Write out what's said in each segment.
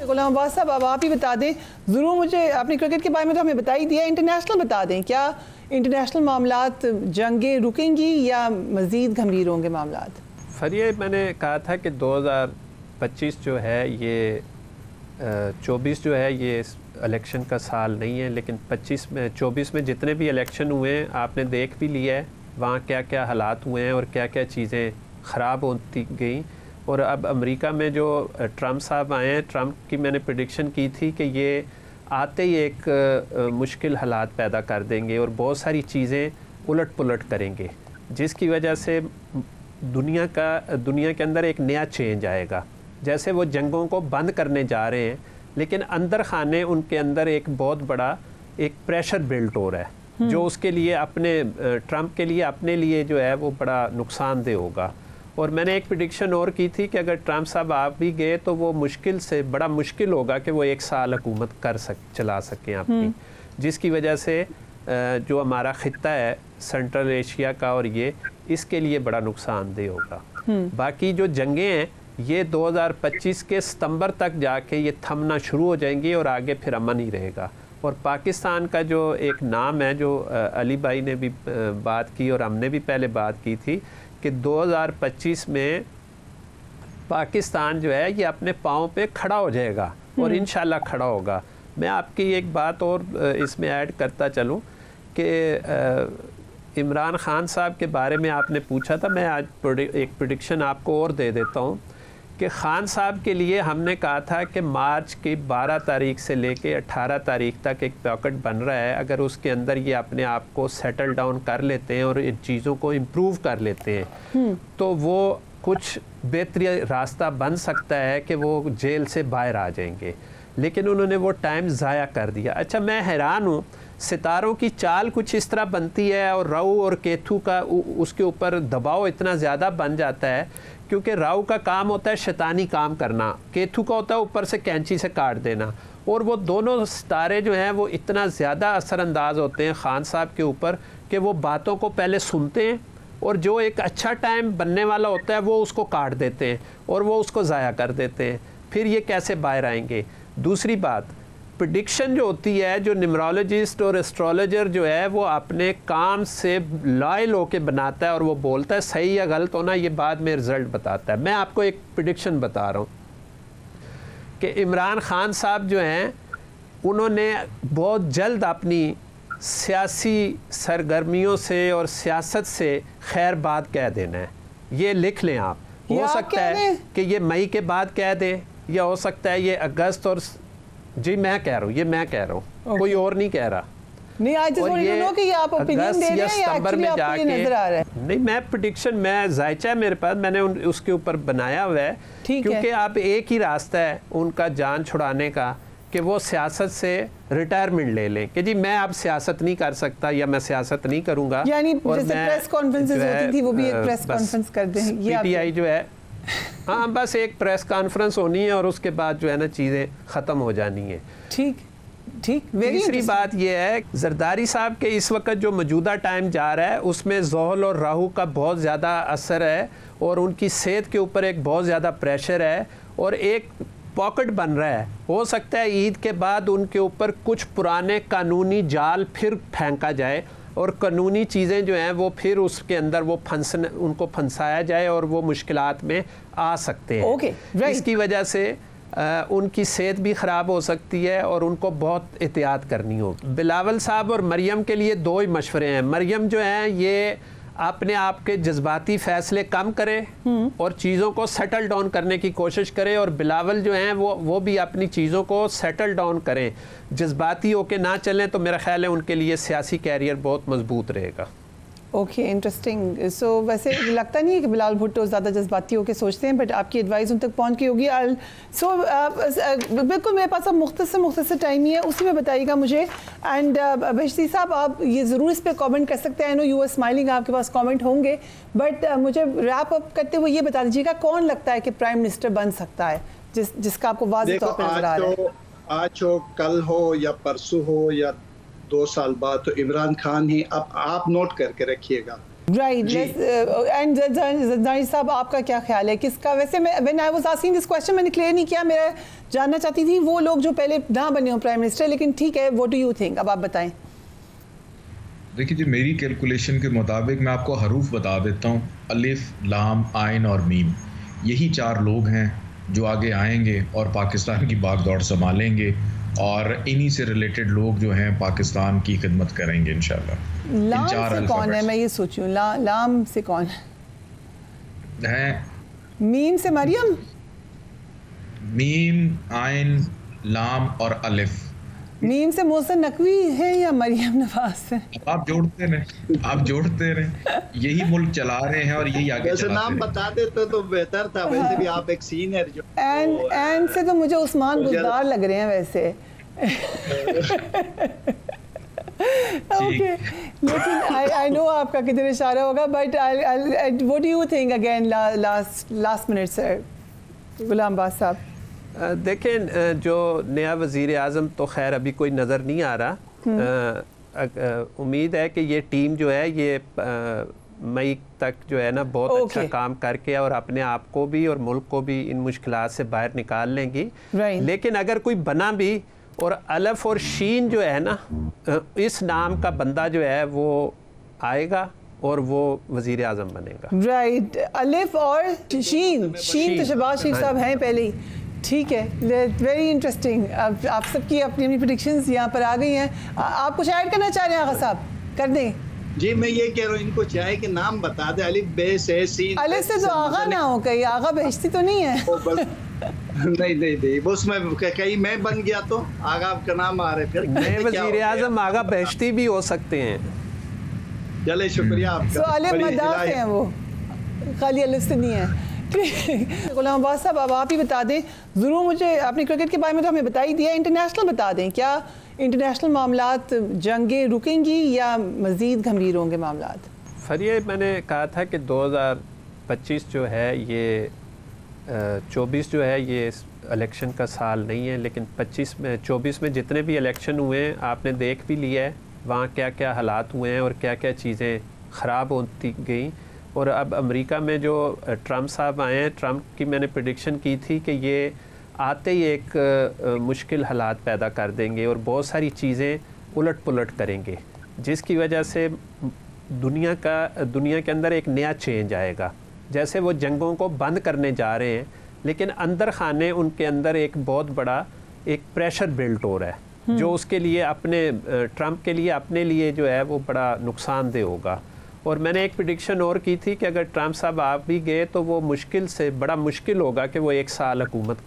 गुलाम अब्बास साहब, अब आप ही बता दें ज़रूर, मुझे आपने क्रिकेट के बारे में तो हमें बता ही दिया, इंटरनेशनल बता दें, क्या इंटरनेशनल मामलात जंगें रुकेंगी या मज़ीद गंभीर होंगे मामलात? फरिए, मैंने कहा था कि 2025 जो है ये 24 जो है ये इलेक्शन का साल नहीं है, लेकिन 24 में जितने भी इलेक्शन हुए हैं आपने देख भी लिया है वहाँ क्या क्या हालात हुए हैं और क्या क्या चीज़ें ख़राब होती गई। और अब अमेरिका में जो ट्रम्प साहब आए हैं, ट्रम्प की मैंने प्रेडिक्शन की थी कि ये आते ही एक मुश्किल हालात पैदा कर देंगे और बहुत सारी चीज़ें उलट पुलट करेंगे, जिसकी वजह से दुनिया के अंदर एक नया चेंज आएगा। जैसे वो जंगों को बंद करने जा रहे हैं, लेकिन अंदर खाने उनके अंदर एक बहुत बड़ा एक प्रेशर बिल्ट हो रहा है, जो उसके लिए ट्रम्प के लिए अपने लिए जो है वो बड़ा नुकसानदेह होगा। और मैंने एक प्रेडिक्शन और की थी कि अगर ट्रम्प साहब आ भी गए तो वो बड़ा मुश्किल होगा कि वो 1 साल हुकूमत चला सकें अपनी, जिसकी वजह से जो हमारा ख़ित्ता है सेंट्रल एशिया का और ये इसके लिए बड़ा नुकसानदेह होगा। बाकी जो जंगें हैं ये 2025 के सितंबर तक जाके ये थमना शुरू हो जाएंगी और आगे फिर अमन ही रहेगा। और पाकिस्तान का जो एक नाम है, जो अली भाई ने भी बात की और हमने भी पहले बात की थी कि 2025 में पाकिस्तान जो है ये अपने पाँव पे खड़ा हो जाएगा और इंशाल्लाह खड़ा होगा। मैं आपकी एक बात और इसमें ऐड करता चलूँ कि इमरान खान साहब के बारे में आपने पूछा था, मैं आज एक प्रेडिक्शन आपको और दे देता हूँ कि खान साहब के लिए हमने कहा था कि मार्च की 12 तारीख से लेके 18 तारीख तक एक पॉकेट बन रहा है, अगर उसके अंदर ये अपने आप को सेटल डाउन कर लेते हैं और इन चीज़ों को इम्प्रूव कर लेते हैं तो वो कुछ बेहतरीन रास्ता बन सकता है कि वो जेल से बाहर आ जाएंगे। लेकिन उन्होंने वो टाइम ज़ाया कर दिया। अच्छा, मैं हैरान हूँ, सितारों की चाल कुछ इस तरह बनती है और राहु और केतु का उसके ऊपर दबाव इतना ज़्यादा बन जाता है, क्योंकि राहु का काम होता है शैतानी काम करना, केतु का होता है ऊपर से कैंची से काट देना। और वो दोनों सितारे जो हैं वो इतना ज़्यादा असरअंदाज होते हैं खान साहब के ऊपर कि वो बातों को पहले सुनते हैं और जो एक अच्छा टाइम बनने वाला होता है वो उसको काट देते हैं और वो उसको ज़ाया कर देते हैं। फिर ये कैसे बाहर आएंगे? दूसरी बात, प्रेडिक्शन जो होती है, जो न्यूमरोलॉजिस्ट और एस्ट्रोलॉजर जो है वो अपने काम से लॉयल होके बनाता है और वो बोलता है सही या गलत होना ये बाद में रिज़ल्ट बताता है। मैं आपको एक प्रेडिक्शन बता रहा हूँ कि इमरान खान साहब जो हैं उन्होंने बहुत जल्द अपनी सियासी सरगर्मियों से और सियासत से खैर बाद कह देना है। ये लिख लें आप। हो सकता है कि ये मई के बाद कह दें या हो सकता है ये अगस्त और जी मैं कह रहा हूँ, ये मैं कह रहा हूँ, कोई और नहीं कह रहा। नहीं, आज और ये कि आप ओपिनियन दे रहे हैं या एक्चुअली आपको ये नजर आ रहा है? नहीं, मैं प्रेडिक्शन, मैं जायचा है मेरे पास, मैंने उसके ऊपर बनाया हुआ है, क्योंकि आप एक ही रास्ता है उनका जान छुड़ाने का कि वो सियासत से रिटायरमेंट ले लें कि जी मैं अब सियासत नहीं कर सकता या मैं सियासत नहीं करूँगा। यानी जैसे प्रेस कॉन्फ्रेंसेस होती थी वो भी एक प्रेस कॉन्फ्रेंस कर दें। PTI जो है, हाँ बस एक प्रेस कॉन्फ्रेंस होनी है और उसके बाद जो है ना चीज़ें ख़त्म हो जानी है। ठीक। तीसरी बात यह है, जरदारी साहब के इस वक्त जो मौजूदा टाइम जा रहा है उसमें ज़ोहल और राहु का बहुत ज़्यादा असर है और उनकी सेहत के ऊपर एक बहुत ज़्यादा प्रेशर है और एक पॉकेट बन रहा है। हो सकता है ईद के बाद उनके ऊपर कुछ पुराने कानूनी जाल फिर फेंका जाए और कानूनी चीज़ें जो हैं वो फिर उसके अंदर वो उनको फंसाया जाए और वो मुश्किलात में आ सकते हैं। इसकी वजह से उनकी सेहत भी ख़राब हो सकती है और उनको बहुत एहतियात करनी होगी। बिलावल साहब और मरियम के लिए 2 ही मशवरे हैं। मरियम जो है ये अपने आप के जज्बाती फ़ैसले कम करे और चीज़ों को सेटल डाउन करने की कोशिश करे, और बिलावल जो हैं वो भी अपनी चीज़ों को सेटल डाउन करें, जज्बाती होके ना चलें, तो मेरा ख्याल है उनके लिए सियासी कैरियर बहुत मजबूत रहेगा। Okay, interesting. सो वैसे लगता नहीं है कि बिलावल भुट्टो ज़्यादा जज्बाती होकर सोचते हैं, बट आपकी एडवाइस उन तक पहुंच गई होगी। बिल्कुल मेरे पास अब मुख्तसर टाइम ही है, उसी में बताइएगा मुझे। एंड बहशती साहब, आप ये ज़रूर इस पर कमेंट कर सकते हैं। I know you are smiling, आपके पास कमेंट होंगे, बट मुझे रैप अप करते हुए ये बता दीजिएगा कौन लगता है कि प्राइम मिनिस्टर बन सकता है जिसका आपको वाज़ेह तौर पर नजर आ रहा है? आज हो, कल हो या परसों हो या 2 साल बाद, तो इमरान खान ही। अब आप नोट करके रखिएगा, राइट एंड जरदारी साहब आपका क्या ख्याल है किसका वैसे मैं when I was asking this question मैंने क्लियर नहीं किया मेरा जानना चाहती थी वो लोग जो पहले ना बने हो प्राइम मिनिस्टर लेकिन ठीक है व्हाट डू यू थिंक अब आप बताएं। देखिए जी मेरी कैलकुलेशन के मुताबिक मैं आपको हरूफ बता देता हूँ अलिफ लाम आइन और मीम यही 4 लोग हैं जो आगे आएंगे और पाकिस्तान की बागडोर संभालेंगे और इन्हीं से रिलेटेड लोग जो हैं पाकिस्तान की खिदमत करेंगे इंशाल्लाह। लाम से कौन है मैं ये सोचूं लाम से कौन है? मीम से मरियम मीम आइन लाम और अलिफ। मीम से मोहसिन नकवी है या मरियम नवाज है? आप जोड़ते रहे यही मुल्क चला रहे हैं और यही आगे वैसे नाम बता देते तो बेहतर था वैसे भी आप एक सीनियर जो एंड से तो मुझे उस्मान बुज़दार लग रहे हैं वैसे ओके लेकिन आई नो आपका किधर इशारा होगा but what do you think again last minute sir गुलाम बास साहब। देखें जो नया वज़ीर आज़म तो खैर अभी कोई नज़र नहीं आ रहा। उम्मीद है कि ये टीम जो है ये मई तक जो है ना बहुत अच्छा काम करके और अपने आप को भी और मुल्क को भी इन मुश्किलात से बाहर निकाल लेंगी। लेकिन अगर कोई बना भी और अलफ और शीन जो है ना इस नाम का बंदा जो है वो आएगा और वो वज़ीर आज़म बनेगा। राइट अलिफ और शीन तो शहबाज शरीफ साहब हैं पहले ही। ठीक है वेरी इंटरेस्टिंग। अब आप सबकी अपनी अपनी प्रेडिक्शंस यहाँ पर आ गई हैं। आप कुछ ऐड करना चाह रहे हैं आगा साहब कर दें? जी मैं ये कह रहा हूँ इनको चाहे कि नाम बता दे अलिफ बे से सीन अलिफ से तो आगा ना हो कहीं आगा बेइज्जती तो नहीं है नहीं उसमें कहीं मैं बन गया तो आगा आपका नाम आ रहे फिर नए वज़ीर आज़म आगा बेइज्जती भी हो सकते हैं। चले शुक्रिया आपका। तो अलिफ मदाफ हैं वो खाली अलिफ से नहीं है। गुलाम अब्बास साहब अब आप ही बता दें ज़रूर मुझे अपनी क्रिकेट के बारे में तो हमें बता ही दिया इंटरनेशनल बता दें क्या इंटरनेशनल मामलात जंगें रुकेंगी या मज़ीद गंभीर होंगे मामलात? फरिए मैंने कहा था कि 2025 जो है ये 24 जो है ये इलेक्शन का साल नहीं है लेकिन 24 में जितने भी इलेक्शन हुए हैं आपने देख भी लिया है वहाँ क्या क्या हालात हुए हैं और क्या क्या चीज़ें ख़राब होती गई। और अब अमेरिका में जो ट्रम्प साहब आए हैं ट्रम्प की मैंने प्रेडिक्शन की थी कि ये आते ही एक मुश्किल हालात पैदा कर देंगे और बहुत सारी चीज़ें उलट पुलट करेंगे जिसकी वजह से दुनिया के अंदर एक नया चेंज आएगा। जैसे वो जंगों को बंद करने जा रहे हैं लेकिन अंदर खाने उनके अंदर एक बहुत बड़ा एक प्रेशर बिल्ट हो रहा है जो उसके लिए अपने ट्रम्प के लिए अपने लिए जो है वो बड़ा नुकसानदेह होगा। और मैंने एक प्रेडिक्शन और की थी कि अगर ट्रम्प साहब आ भी गए तो वो बड़ा मुश्किल होगा कि वो 1 साल हुकूमत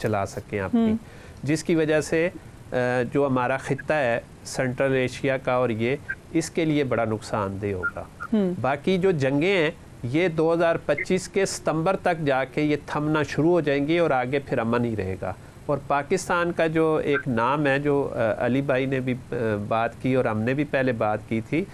चला सकें अपनी जिसकी वजह से जो हमारा ख़ित्ता है सेंट्रल एशिया का और ये इसके लिए बड़ा नुकसानदेह होगा। बाकी जो जंगें हैं ये 2025 के सितंबर तक जाके ये थमना शुरू हो जाएंगी और आगे फिर अमन ही रहेगा। और पाकिस्तान का जो एक नाम है जो अली भाई ने भी बात की और हमने भी पहले बात की थी